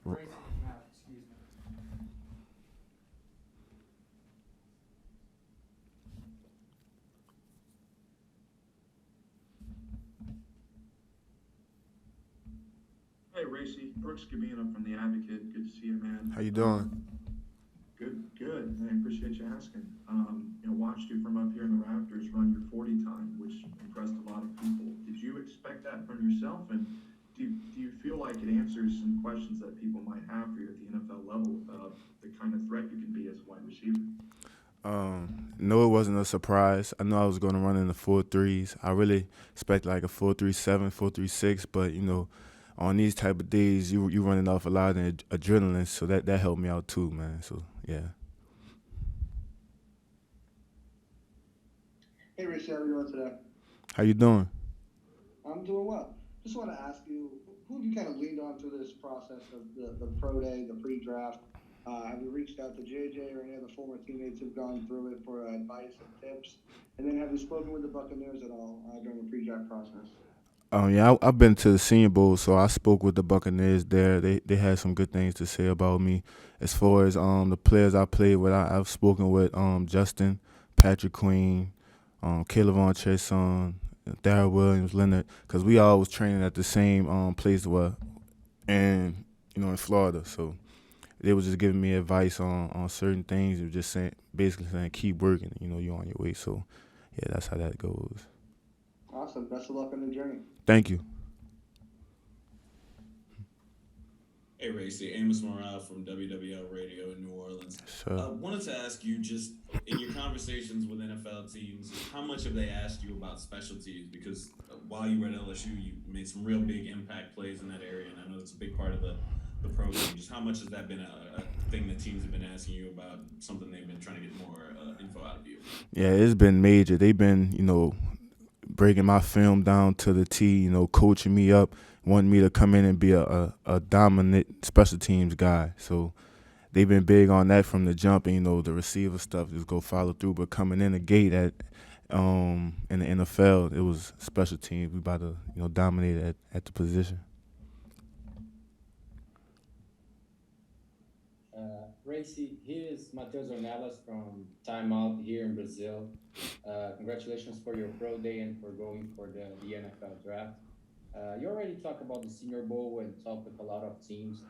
Racey McMath, excuse me. Hey, Racey, Brooks Gabina from The Advocate. Good to see you, man. How you doing? Good, good. I appreciate you asking. Watched you from up here in the Raptors run your 40 time, which impressed a lot of people. Did you expect that from yourself? And do you feel like it answers some questions that people might have for you at the NFL level about the kind of threat you can be as a wide receiver? No, it wasn't a surprise. I know I was going to run in the 4.3s. I really expect like a 4.37, 4.36, but on these type of days, you running off a lot of adrenaline, so that helped me out too, man. So yeah. Hey, Rich, how are you doing today? How you doing? I'm doing well. Just want to ask you, who have you kind of leaned on through this process of the pro day, the pre-draft? Have you reached out to JJ or any of the former teammates who've gone through it for advice and tips? And then have you spoken with the Buccaneers at all during the pre-draft process? Yeah, I've been to the Senior Bowl, so I spoke with the Buccaneers there. They had some good things to say about me. As far as the players I played with, I've spoken with Justin, Patrick Queen, Caleb Von Chesson, Darrell Williams, Leonard, because we all was training at the same place, and in Florida. So they was just giving me advice on certain things. They were just basically saying keep working. You on your way. So yeah, that's how that goes. Awesome. Best of luck on the journey. Thank you. Hey, Racey, Amos Morale from WWL Radio in New Orleans. So Wanted to ask you just in your conversations with NFL teams, how much have they asked you about special teams? Because while you were at LSU, you made some real big impact plays in that area, and I know it's a big part of the program. Just how much has that been a thing that teams have been asking you about, something they've been trying to get more info out of you? yeah, it's been major. They've been breaking my film down to the T. Coaching me up, wanting me to come in and be a dominant special teams guy. So they've been big on that from the jump, and the receiver stuff just go follow through. But coming in the gate at in the NFL, it was special teams. We about to dominate at the position. Racy, here is Matheus Ornelas from Time Out here in Brazil. Congratulations for your pro day and for going for the NFL draft. You already talked about the Senior Bowl and talked with a lot of teams.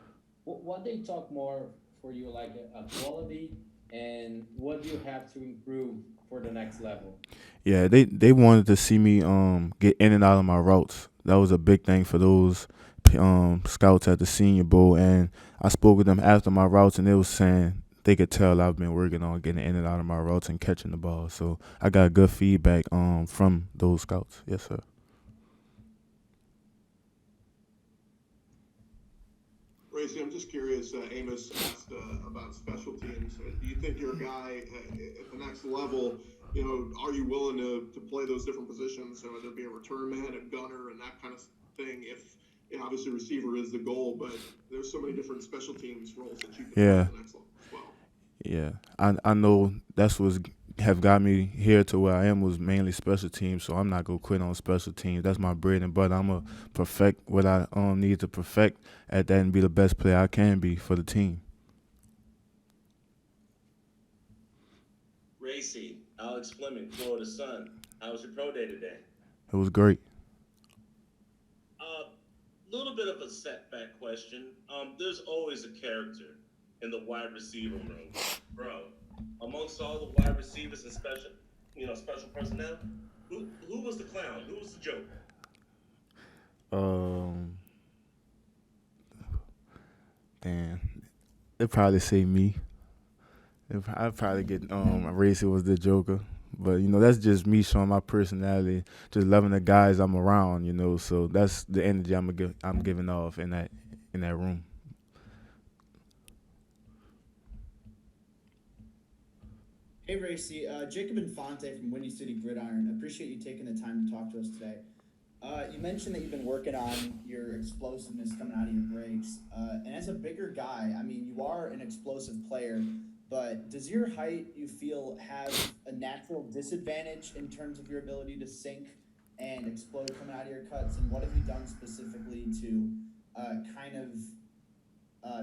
What they talk more for you, like a quality, and what do you have to improve for the next level? Yeah, they wanted to see me get in and out of my routes. That was a big thing for those scouts at the Senior Bowl, and I spoke with them after my routes, and they was saying they could tell I've been working on getting in and out of my routes and catching the ball. So I got good feedback from those scouts. Yes, sir. Racy, I'm just curious. Amos asked about special teams. Do you think you're a guy at the next level? Are you willing to play those different positions, whether it be a return man, a gunner, and that kind of thing? If obviously receiver is the goal, but there's so many different special teams roles that you can play Yeah, at the next level as well. yeah. I know that's what's have got me here to where I am was mainly special teams. So I'm not gonna quit on special teams. That's my bread and butter. I'm gonna perfect what I need to perfect at that and be the best player I can be for the team. Racy, Alex Fleming, Florida Sun. How was your pro day today? It was great. Little bit of a setback question. There's always a character in the wide receiver room, bro. Amongst all the wide receivers and special personnel, who was the clown? Who was the joke? Um, Damn, they probably say me. I'd probably get Racy was the Joker, but that's just me showing my personality, just loving the guys I'm around. So that's the energy I'm giving off in that room. Hey, Racy. Jacob Infante from Windy City Gridiron. Appreciate you taking the time to talk to us today. You mentioned that you've been working on your explosiveness coming out of your breaks. And as a bigger guy, I mean, you are an explosive player, but does your height, you feel, have a natural disadvantage in terms of your ability to sink and explode coming out of your cuts? And what have you done specifically to kind of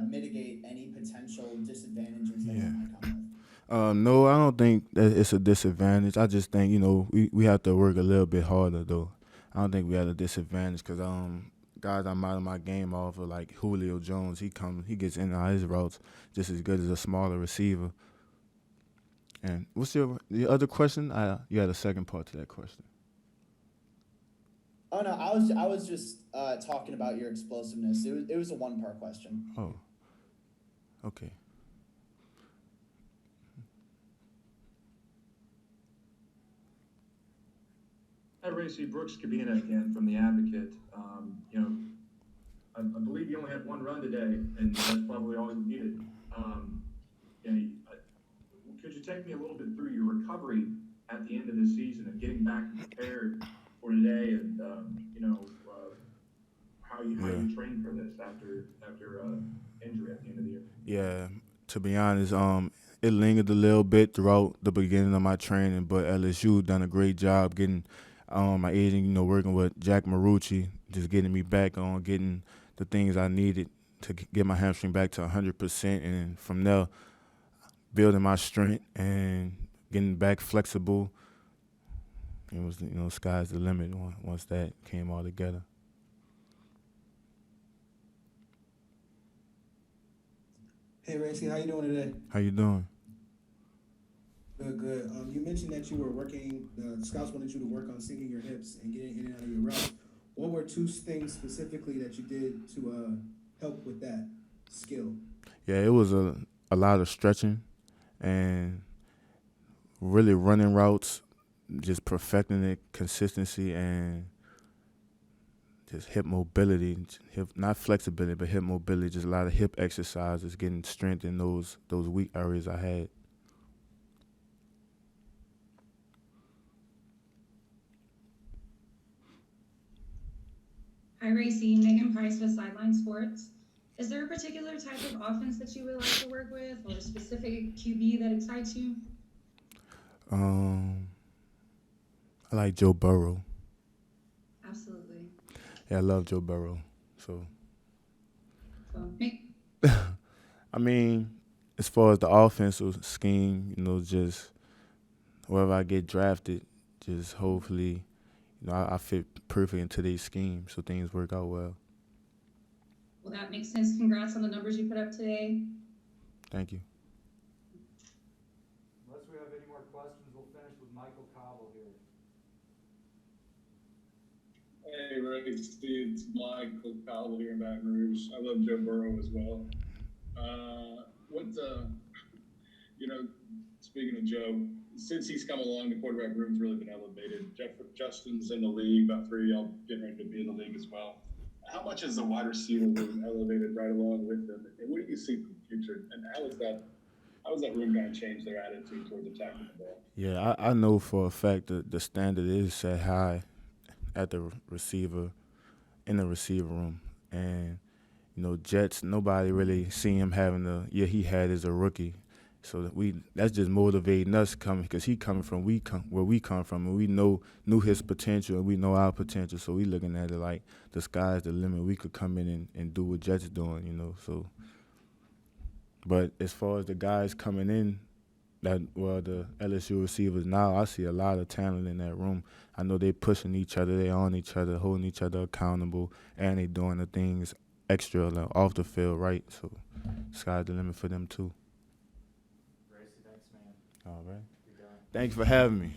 mitigate any potential disadvantages that you might come with? No, I don't think that it's a disadvantage. I just think, we have to work a little bit harder, though. I don't think we had a disadvantage because guys I'm out of my game off of, like Julio Jones, he gets in and out of his routes just as good as a smaller receiver. And what's the other question? You had a second part to that question. Oh no, I was just talking about your explosiveness. It was a one-part question. Oh, okay. Hi, Racey. Brooks Cabina again from The Advocate. I believe you only had one run today, and that's probably all you needed. Could you take me a little bit through your recovery at the end of the season and getting back prepared for today, and how you trained for this after injury at the end of the year? Yeah, to be honest, it lingered a little bit throughout the beginning of my training, but LSU done a great job getting my agent, working with Jack Marucci, just getting me back on, getting the things I needed to get my hamstring back to 100%, and from there, building my strength and getting back flexible. It was, sky's the limit once that came all together. Hey, Racey, how you doing today? How you doing? Good. You mentioned that you were working. The scouts wanted you to work on sinking your hips and getting in and out of your routes. What were two things specifically that you did to help with that skill? Yeah, it was a lot of stretching and really running routes, just perfecting it, consistency, and just hip mobility, not flexibility, but hip mobility, just a lot of hip exercises, getting strength in those weak areas I had. Hi, Racey. Megan Price with Sideline Sports. Is there a particular type of offense that you would like to work with, or a specific QB that excites you? I like Joe Burrow. Absolutely. Yeah, I love Joe Burrow. So me. I mean, as far as the offensive scheme, just wherever I get drafted, just hopefully, I fit perfect into these schemes, so things work out well. Well, that makes sense. Congrats on the numbers you put up today. Thank you. Unless we have any more questions, we'll finish with Michael Cobble here. Hey, Racey, it's Michael Cobble here in Baton Rouge. I love Joe Burrow as well. Speaking of Joe, since he's come along, the quarterback room's really been elevated. Justin's in the league, about 3 of y'all getting ready to be in the league as well. How much is the wide receiver room elevated right along with them? And what do you see for the future? And how is that room going to change their attitude towards attacking the ball? Yeah, I know for a fact that the standard is set high at the receiver, in the receiver room. And, Jets, nobody really seen him having the year he had as a rookie. So that's just motivating us coming, because he coming from where we come from, and we knew his potential, and we know our potential. So we looking at it like the sky's the limit. We could come in and do what Jets doing, So, but as far as the guys coming in, the LSU receivers now, I see a lot of talent in that room. I know they pushing each other, they on each other, holding each other accountable, and they doing the things extra off the field, right? So, sky's the limit for them too. Racey, thanks, man. All right. You're done. Thanks for having me.